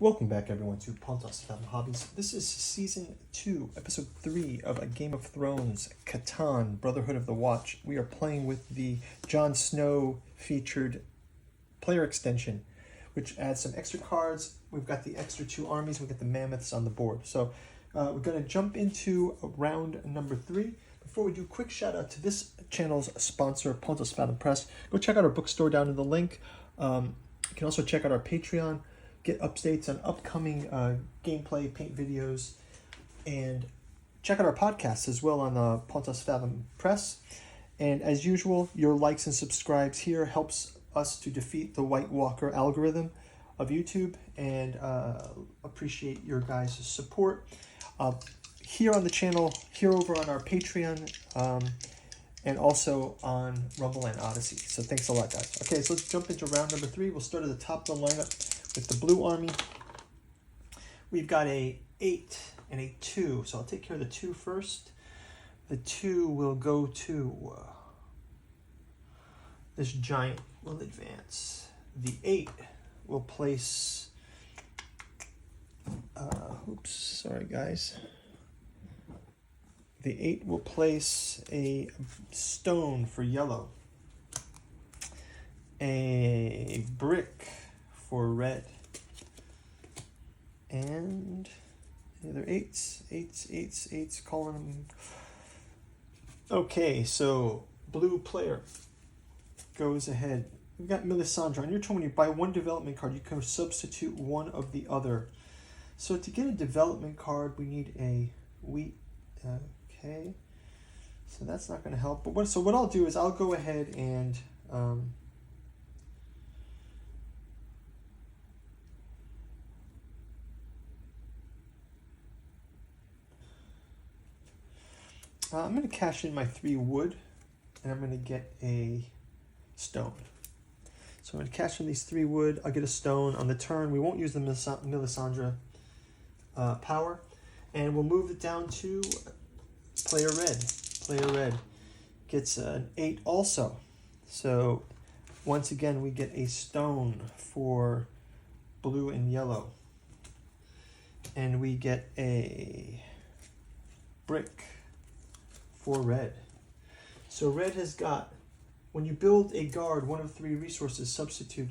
Welcome back, everyone, to Pontos Fathom Hobbies. This is Season 2, Episode 3 of A Game of Thrones, Catan, Brotherhood of the Watch. We are playing with the Jon Snow featured player extension, which adds some extra cards. We've got the extra 2 armies. We've got the mammoths on the board. So we're going to jump into round number 3. Before we do, quick shout out to this channel's sponsor, Pontos Fathom Press. Go check out our bookstore down in the link. You can also check out our Patreon. Get updates on upcoming gameplay, paint videos, and check out our podcasts as well on Pontos Fathom Press. And as usual, your likes and subscribes here helps us to defeat the White Walker algorithm of YouTube, and appreciate your guys' support here on the channel, here over on our Patreon, and also on Rumble and Odyssey. So thanks a lot, guys. Okay, so let's jump into round number 3. We'll start at the top of the lineup. With the blue army, we've got a 8 and a 2. So I'll take care of the 2 first. The 2 will go to this giant will advance. The 8 will place, oops, sorry guys. The 8 will place a stone for yellow. A brick for red, and the other 8s, calling them. Okay, so blue player goes ahead. We've got Melisandre. On your turn, when you buy 1 development card, you can substitute one of the other. So to get a development card, we need a wheat. Okay, so that's not going to help. But what I'll do is I'll go ahead and I'm going to cash in my 3 wood, and I'm going to get a stone. So I'm going to cash in these 3 wood. I'll get a stone. On the turn, we won't use the Melisandre power, and we'll move it down to player red. Player red gets an 8 also. So once again, we get a stone for blue and yellow. And we get a brick for red. So red has got, when you build a guard, 1 of 3 resources substitute.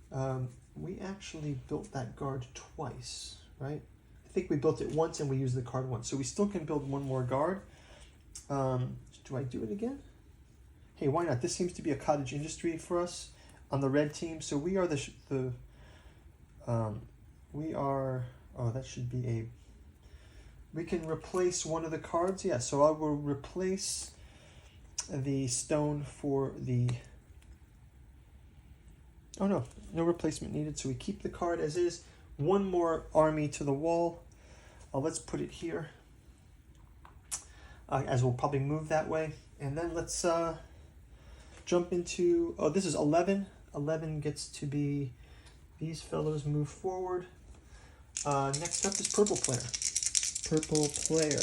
We actually built that guard twice, right? I think we built it once and we used the card once. So we still can build 1 more guard. Do I do it again? Hey, why not? This seems to be a cottage industry for us on the red team. So we are that should be a, we can replace one of the cards. Yeah, so I will replace the stone for the, oh no replacement needed. So we keep the card as is. 1 more army to the wall. Let's put it here, as we'll probably move that way. And then let's jump into, oh, this is 11. 11 gets to be, these fellows move forward. Next up is purple player. Purple player.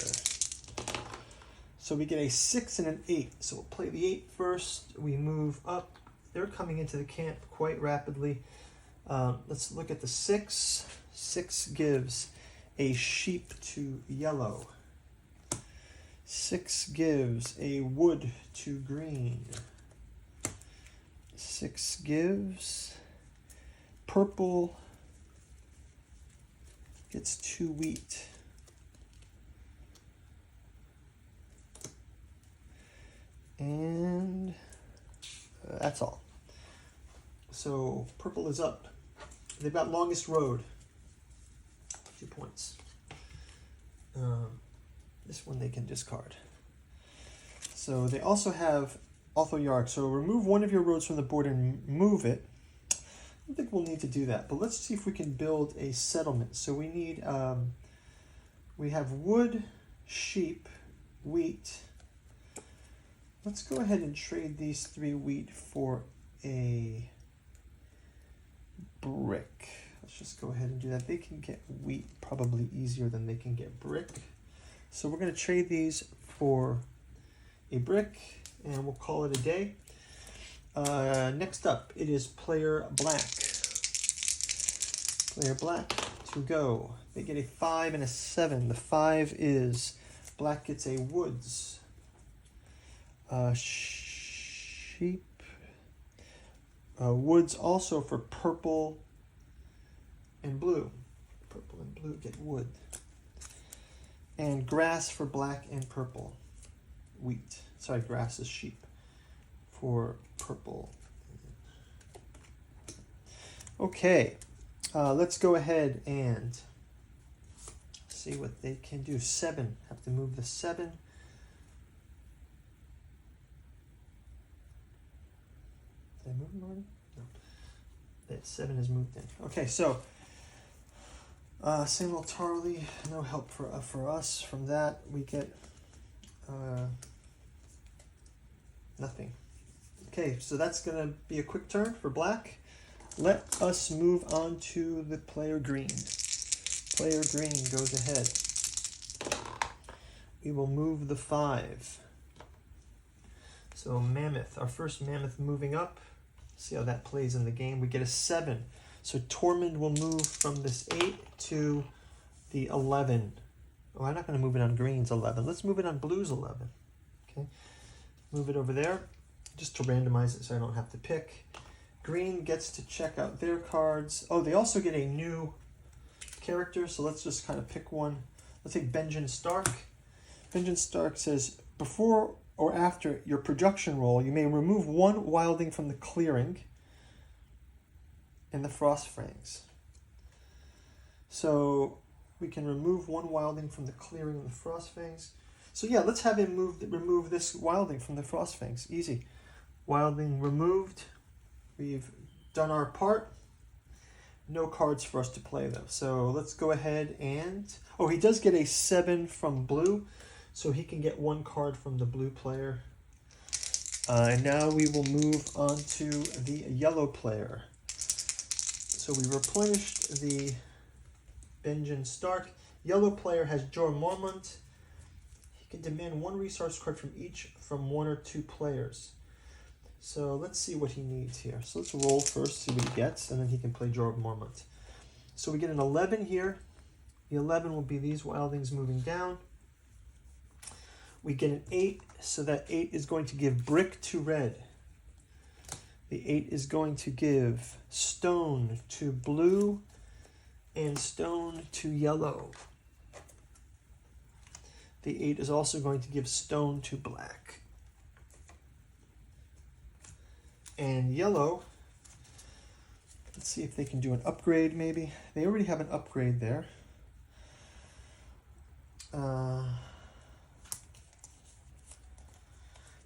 So we get a 6 and an 8. So we'll play the 8 first. We move up. They're coming into the camp quite rapidly. Let's look at the 6. 6 gives a sheep to yellow. 6 gives a wood to green. 6 gives purple gets 2 wheat. And that's all. So purple is up. They've got longest road. 2 points. This one they can discard. So they also have Yard. So remove 1 of your roads from the board and move it. I don't think we'll need to do that, but let's see if we can build a settlement. So we need, we have wood, sheep, wheat. Let's go ahead and trade these 3 wheat for a brick. Let's just go ahead and do that. They can get wheat probably easier than they can get brick. So we're going to trade these for a brick, and we'll call it a day. Next up, it is player black. Player black we go. They get a 5 and a 7. The 5 is black gets a woods. Sheep. Woods also for purple and blue. Purple and blue get wood. And grass for black and purple. Wheat. Sorry, grass is sheep for purple. Okay, let's go ahead and see what they can do. 7, have to move the 7. Did I move them already? No. That 7 is moved in. Okay, so Samuel Tarley, no help for us from that. We get nothing. Okay, so that's going to be a quick turn for black. Let us move on to the player green. Player green goes ahead. We will move the 5. So mammoth, our first mammoth moving up. See how that plays in the game. We get a 7. So Tormund will move from this 8 to the 11. Oh, I'm not going to move it on green's 11. Let's move it on blue's 11. Okay, move it over there just to randomize it so I don't have to pick. Green gets to check out their cards. Oh, they also get a new character, so let's just kind of pick one. Let's take Benjen Stark. Benjen Stark says, before or after your production roll, you may remove 1 wilding from the clearing in the Frostfangs. So we can remove 1 wilding from the clearing in the Frostfangs. So yeah, let's have him remove this wilding from the Frostfangs. Easy. Wilding removed. We've done our part. No cards for us to play though. So let's go ahead and... Oh, he does get a 7 from blue. So he can get 1 card from the blue player. And now we will move on to the yellow player. So we replenished the Benjen Stark. Yellow player has Jorah Mormont. He can demand 1 resource card from each from 1 or 2 players. So let's see what he needs here. So let's roll first, see what he gets, and then he can play Jorah Mormont. So we get an 11 here. The 11 will be these wildings moving down. We get an 8, so that 8 is going to give brick to red. The 8 is going to give stone to blue and stone to yellow. The 8 is also going to give stone to black. And yellow, let's see if they can do an upgrade maybe. They already have an upgrade there.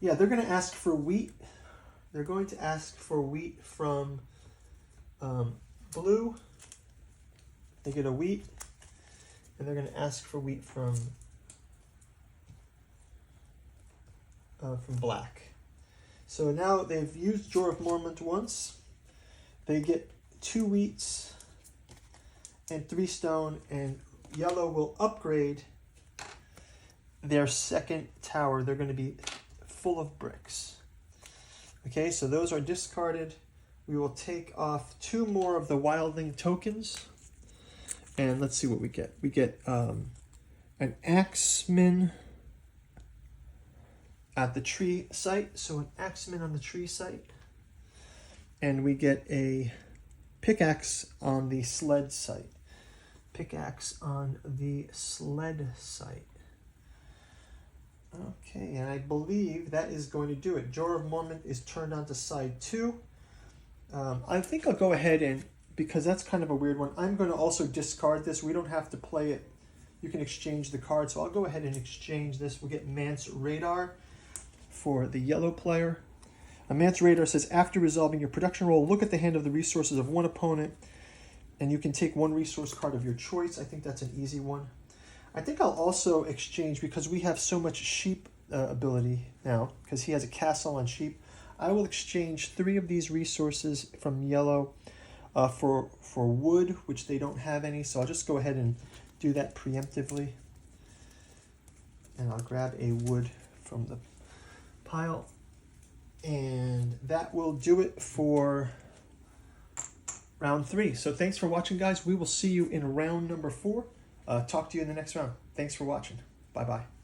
Yeah, they're going to ask for wheat. They're going to ask for wheat from blue. They get a wheat. And they're going to ask for wheat from black. So now they've used Jorah Mormont once. They get 2 wheats and 3 stone, and yellow will upgrade their second tower. They're going to be full of bricks. Okay, so those are discarded. We will take off 2 more of the wildling tokens. And let's see what we get. We get an axeman at the tree site. So an axeman on the tree site. And we get a pickaxe on the sled site. Pickaxe on the sled site. Okay, and I believe that is going to do it. Jorah Mormont is turned on to side 2. I think I'll go ahead and, because that's kind of a weird one, I'm going to also discard this. We don't have to play it. You can exchange the card. So I'll go ahead and exchange this. We'll get Mance Radar for the yellow player. A Mance Radar says, after resolving your production roll, look at the hand of the resources of one opponent, and you can take 1 resource card of your choice. I think that's an easy one. I think I'll also exchange, because we have so much sheep ability now, because he has a castle on sheep. I will exchange 3 of these resources from yellow for wood, which they don't have any. So I'll just go ahead and do that preemptively. And I'll grab a wood from the pile. And that will do it for round 3. So thanks for watching, guys. We will see you in round number 4. Talk to you in the next round. Thanks for watching. Bye-bye.